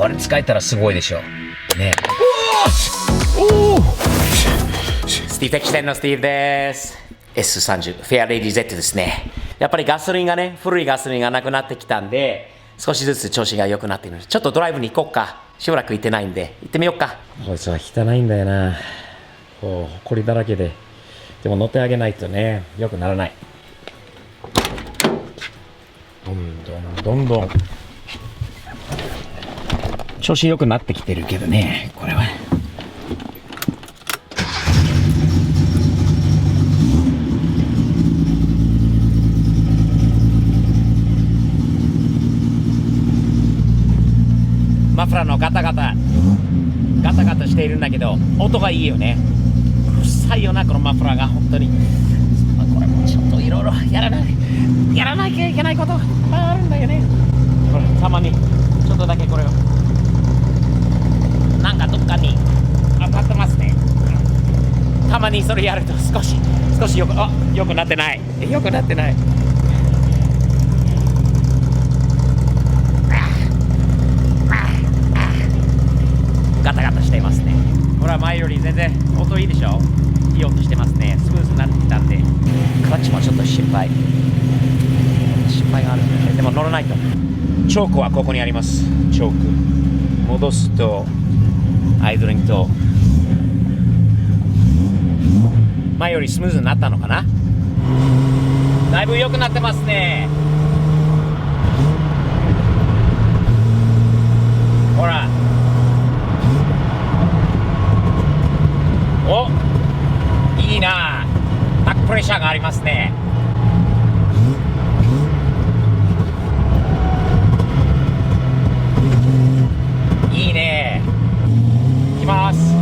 これ使えたらすごいでしょね。おお、スティーブテック支店のスティーブです。 S30 フェアレディ Z ですね。やっぱりガソリンがね、古いガソリンがなくなってきたんで、少しずつ調子が良くなっている。ちょっとドライブに行こうか。しばらく行ってないんで行ってみようか。こいつは汚いんだよな。こう埃だらけで。でも乗ってあげないとね、良くならない。どんどん調子良くなってきてるけどね、これは。マフラーのガタガタしているんだけど、音がいいよね。うるさいよな、このマフラーが本当に。これもちょっといろいろやらなきゃいけないこといっぱいあるんだよね。これたまにちょっとだけこれをなんかどっかに当たってますね。たまにそれやると少しよくなってない。ガタガタしていますね。これは前より全然音いいでしょ。いい音してますね。スムーズになってきたんで、クラッチもちょっと心配があるんで、ね、でも乗らないと。チョークはここにあります。チョーク戻すとアイドリングと前よりスムーズになったのかな。だいぶ良くなってますね。ほら、お、いいな。バックプレッシャーがありますね。いいね。行きます。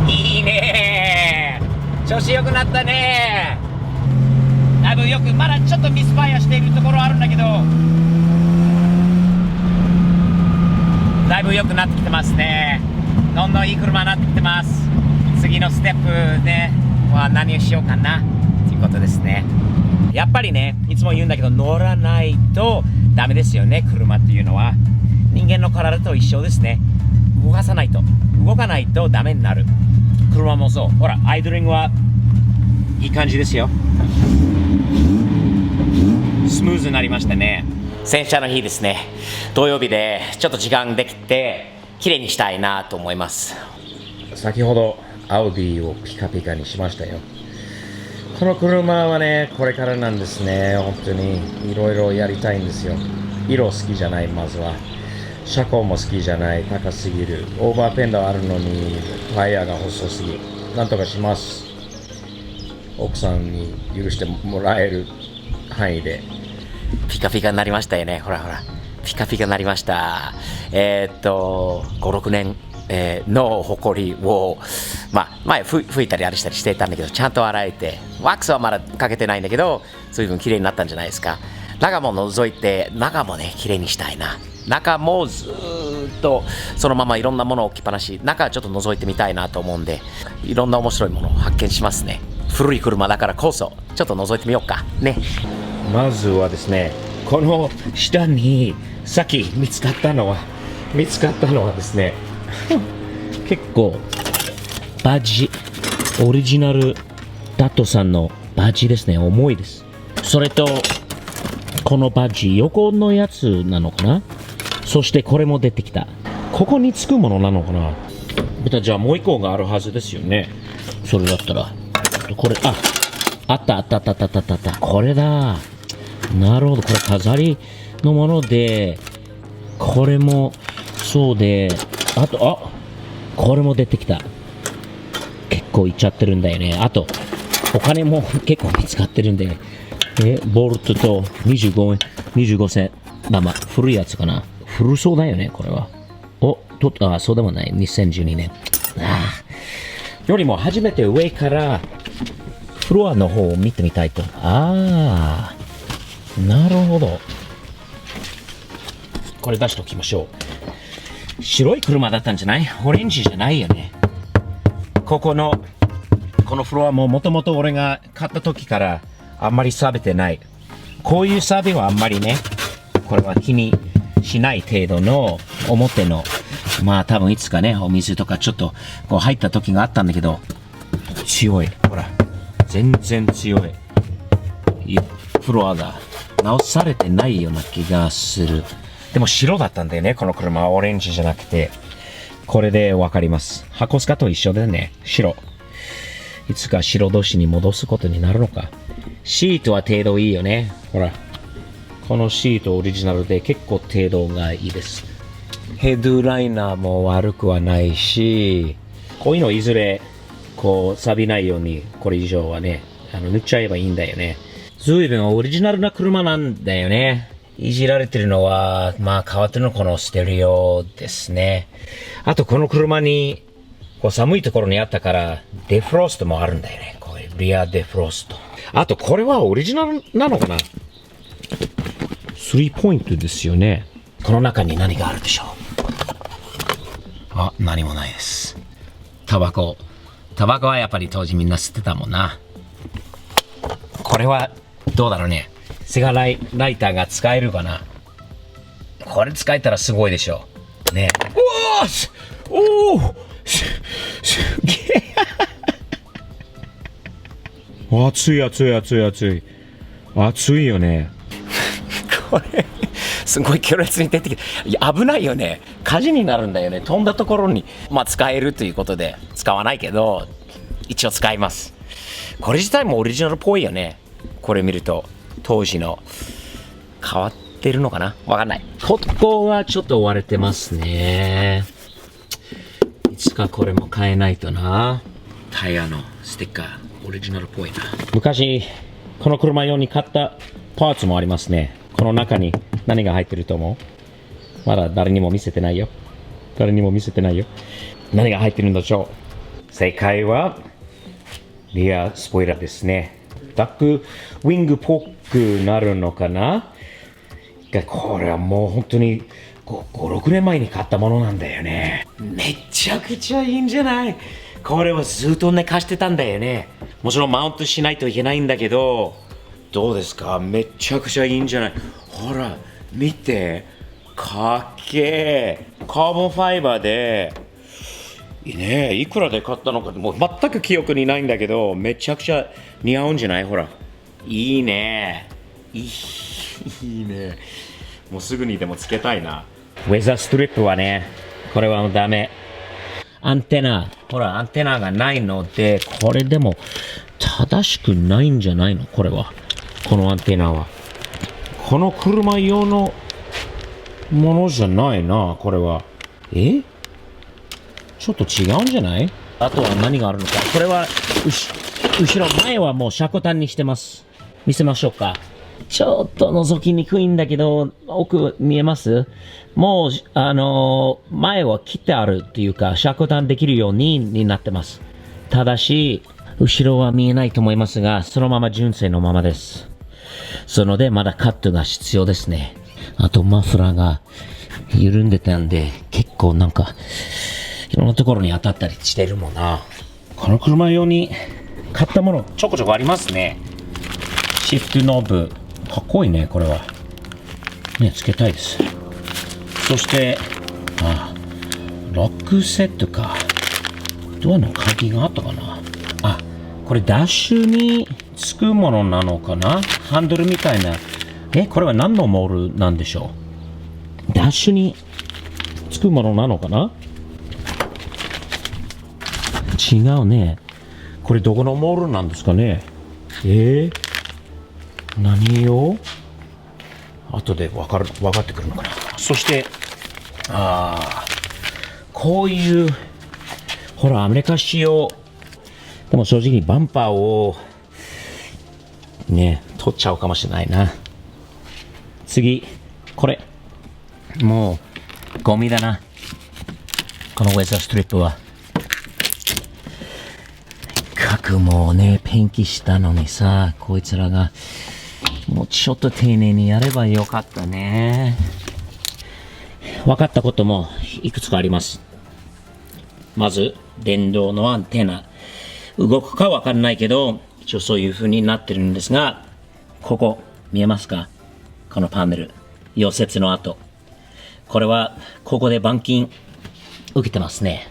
いいね。調子良くなったね。だいぶよく、まだちょっとミスファイアしているところあるんだけど、だいぶ良くなってきてますね。どんどんいい車になってきてます。次のステップねは何をしようかなということですね。やっぱりね、いつも言うんだけど、乗らないとダメですよね。車っていうのは人間の体と一緒ですね。動かないとダメになる。車もそう。ほら、アイドリングはいい感じですよ。スムーズになりましたね。洗車の日ですね。土曜日でちょっと時間できて綺麗にしたいなと思います。先ほどアウディをピカピカにしましたよ。この車はね、これからなんですね。本当にいろいろやりたいんですよ。色好きじゃない。まずは車高も好きじゃない。高すぎる。オーバーペンダーあるのにタイヤが細すぎ。なんとかします。奥さんに許してもらえる範囲で。ピカピカになりましたよね。ほらピカピカになりました。5、6年、の埃を、前拭いたりあれしたりしてたんだけど、ちゃんと洗えて、ワックスはまだかけてないんだけど、随分綺麗になったんじゃないですか。中も覗いて、中もね綺麗にしたいな。中もずっとそのままいろんなものを置きっぱなし。中はちょっと覗いてみたいなと思うんで、いろんな面白いものを発見しますね。古い車だからこそちょっと覗いてみようかね。まずはですね、この下にさっき見つかったのはですね結構バッジ、オリジナルダットさんのバッジですね。重いです。それとこのバッジ横のやつなのかな。そしてこれも出てきた。ここにつくものなのかな。じゃあもう一個があるはずですよね。それだったらこれ、あった。これだ。なるほど。これ飾りのもので、これもそうで、これも出てきた。結構いっちゃってるんだよね。あとお金も結構見つかってるんで、ボルトと25銭玉、古いやつかな。古そうだよねこれは。そうでもない。2012年よりも初めて上からフロアの方を見てみたいと。なるほど。これ出しておきましょう。白い車だったんじゃない？オレンジじゃないよね。ここのこのフロアももともと俺が買った時からあんまり錆びてない。こういう錆びはあんまりね、これは気にしない程度の表の、まあ多分いつかね、お水とかちょっとこう入った時があったんだけど、強い。ほら、全然強い。フロアが直されてないような気がする。でも白だったんだよね、この車はオレンジじゃなくて。これでわかります。箱スカと一緒だよね、白。いつか白同士に戻すことになるのか。シートは程度いいよね。ほら。このシートオリジナルで結構程度がいいです。ヘッドライナーも悪くはないし、こういうのいずれ、こう、錆びないように、これ以上はね、塗っちゃえばいいんだよね。随分オリジナルな車なんだよね。いじられてるのは、まあ変わってるのこのステレオですね。あとこの車に、こう寒いところにあったから、デフロストもあるんだよね。こういうリアデフロスト。あとこれはオリジナルなのかな？ 3 ポイントですよね。この中に何があるでしょう？あ、何もないです。タバコはやっぱり当時みんな吸ってたもんな。これはどうだろうね。セガライターが使えるかな。これ使えたらすごいでしょ。ね。おおすげえ。熱い。熱いよね。これ、すごい強烈に出てきて、危ないよね。火事になるんだよね。飛んだところに、まあ使えるということで、使わないけど、一応使います。これ自体もオリジナルっぽいよね。これ見ると、当時の変わってるのかな？わかんない。ここはちょっと割れてますね。いつかこれも変えないとな。タイヤのステッカー、オリジナルっぽいな。昔、この車用に買ったパーツもありますね。この中に何が入ってると思う？まだ誰にも見せてないよ。何が入ってるんでしょう？正解は、リアスポイラーですね。ダックウィングっぽくなるのかな？これはもう本当に5、6年前に買ったものなんだよね。めちゃくちゃいいんじゃない？これはずっと寝かしてたんだよね。もちろんマウントしないといけないんだけど、どうですか？めちゃくちゃいいんじゃない？ほら、見て。かっけー。カーボンファイバーで、いいね。いくらで買ったのかもう全く記憶にないんだけど、めちゃくちゃ似合うんじゃない？ほら。いいね。いいね。もうすぐにでもつけたいな。ウェザーストリップはね、これはもうダメ。アンテナ。ほら、アンテナがないので、これでも正しくないんじゃないの？これは。このアンテナは。この車用のものじゃないな、これは。ちょっと違うんじゃない？あとは何があるのか。これは、後ろ前はもう車庫端にしてます。見せましょうか。ちょっと覗きにくいんだけど、奥見えます？もう、前は切ってあるっていうか、車庫端できるようになってます。ただし、後ろは見えないと思いますが、そのまま純正のままです。そので、まだカットが必要ですね。あと、マフラーが緩んでたんで、結構なんか、いろんなところに当たったりしてるもんな。この車用に買ったもの、ちょこちょこありますね。シフトノブ。かっこいいね、これは。ね、つけたいです。そして、ロックセットか。ドアの鍵があったかな。これダッシュにつくものなのかな？ハンドルみたいな。これは何のモールなんでしょう？ダッシュにつくものなのかな？違うね。これどこのモールなんですかね？何よ？後で分かってくるのかな。そして、こういう、ほら、アメリカ仕様。でも正直バンパーを、ね、取っちゃうかもしれないな。次、これ。もう、ゴミだな。このウェザーストリップは。もうね、ペンキしたのにさ、こいつらが、もうちょっと丁寧にやればよかったね。分かったこともいくつかあります。まず、電動のアンテナ。動くかわかんないけど、一応そういう風になってるんですが、ここ、見えますか？このパネル。溶接の跡。これは、ここで板金受けてますね。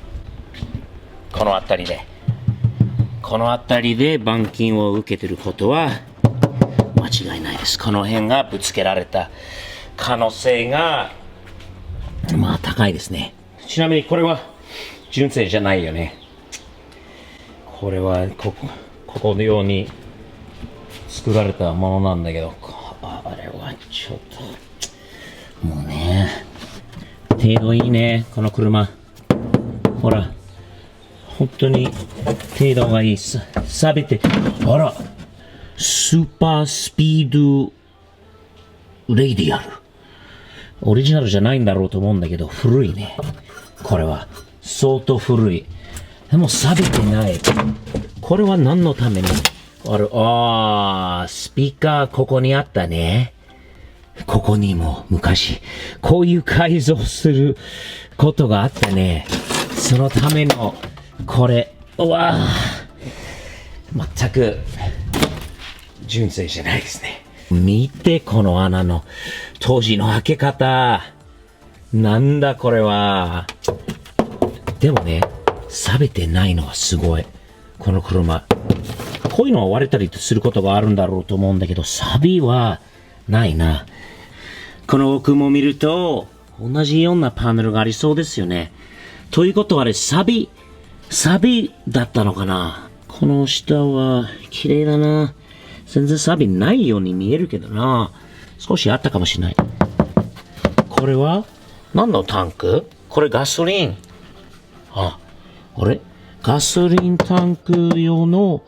この辺りで。この辺りで板金を受けてることは、間違いないです。この辺がぶつけられた可能性が、まあ高いですね。ちなみにこれは、純正じゃないよね。これはここのように作られたものなんだけど、あれはちょっと、もうね、程度いいね、この車。ほら、本当に程度がいい。錆びて、あら、スーパースピードレイディアル。オリジナルじゃないんだろうと思うんだけど、古いね。これは、相当古い。でも錆びてない。これは何のためにスピーカーここにあったね。ここにも昔、こういう改造することがあったね。そのための、これ、全く、純正じゃないですね。見て、この穴の、当時の開け方。なんだこれは。でもね、錆びてないのはすごい。この車。こういうのは割れたりすることがあるんだろうと思うんだけど、錆びはないな。この奥も見ると、同じようなパネルがありそうですよね。ということはあれ、錆びだったのかな。この下は綺麗だな。全然錆びないように見えるけどな。少しあったかもしれない。これは何のタンク？これガソリン。あれガソリンタンク用の、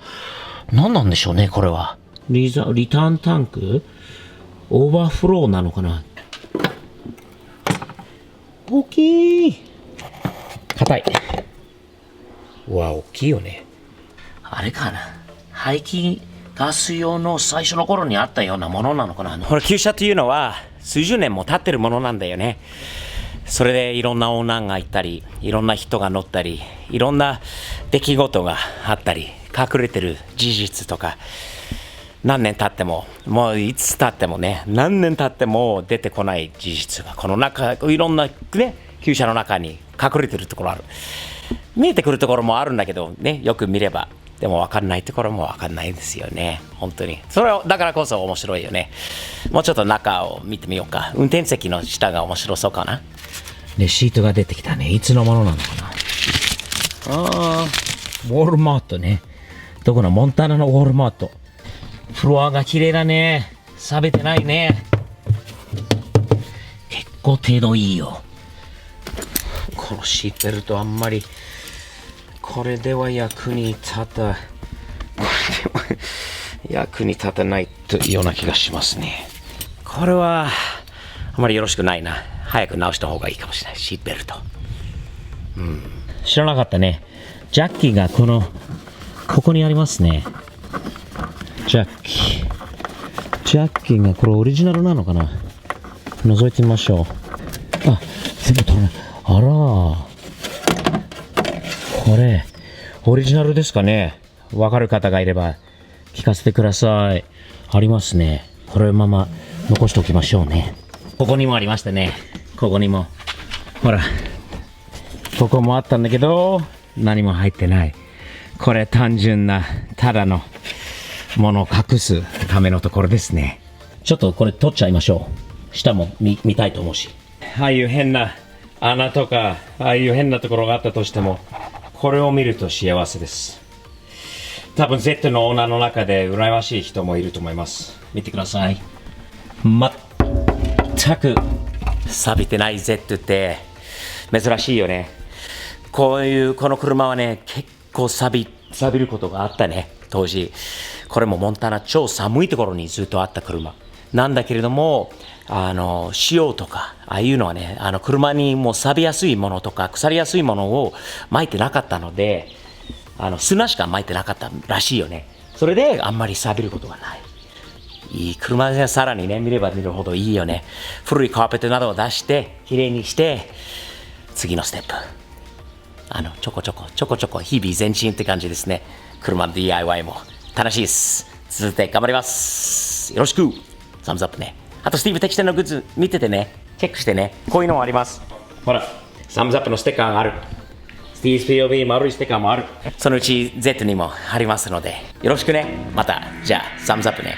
何なんでしょうね、これは。リターンタンク？オーバーフローなのかな？大きい。硬い。大きいよね。あれかな。排気ガス用の最初の頃にあったようなものなのかな。これ旧車というのは数十年も経ってるものなんだよね。それでいろんなオーナーがいたり、いろんな人が乗ったり、いろんな出来事があったり、隠れてる事実とか、何年経っても、もういつ経ってもね、何年経っても出てこない事実が、この中、いろんなね、旧車の中に隠れてるところある。見えてくるところもあるんだけど、ね、よく見れば、でも分かんないところも分かんないですよね。本当に。それを、だからこそ面白いよね。もうちょっと中を見てみようか。運転席の下が面白そうかな。レシートが出てきたね。いつのものなのかな。ウォールマートね。どこのモンタナのウォールマート。フロアが綺麗だね。錆びてないね。結構程度いいよ。このシートベルトあんまり、これでは役に立たないというような気がしますね。これはあまりよろしくないな。早く直した方がいいかもしれない。シートベルト。知らなかったね。ジャッキがここにありますね。ジャッキがこれオリジナルなのかな。覗いてみましょう。全部取れない。これオリジナルですかね。わかる方がいれば聞かせてください。ありますね。これまま残しておきましょうね。ここにもありましたね。ここにもほら、ここもあったんだけど何も入ってない。これ単純なただのものを隠すためのところですね。ちょっとこれ取っちゃいましょう。下も 見たいと思うし、ああいう変な穴とかああいう変なところがあったとしても、これを見ると幸せです。多分 Z のオーナーの中で羨ましい人もいると思います。見てください。全く錆びてない Z って珍しいよね。この車はね、結構錆びることがあったね、当時。これもモンタナ超寒いところにずっとあった車なんだけれども、塩とかああいうのはね、車にもう錆びやすいものとか腐りやすいものを撒いてなかったので、砂しか撒いてなかったらしいよね。それであんまり錆びることがない。いい車でさらにね、見れば見るほどいいよね。古いカーペットなどを出してきれいにして、次のステップ、ちょこちょこ日々前進って感じですね。車の DIY も楽しいです。続いて頑張ります。よろしく。サムズアップね。あとスティーブ適正のグッズ見ててね、チェックしてね。こういうのもあります。ほら、サムズアップのステッカーがある。スティーブ POV 丸いステッカーもある。そのうち Z にもありますので、よろしくね。また、じゃあ、サムズアップね。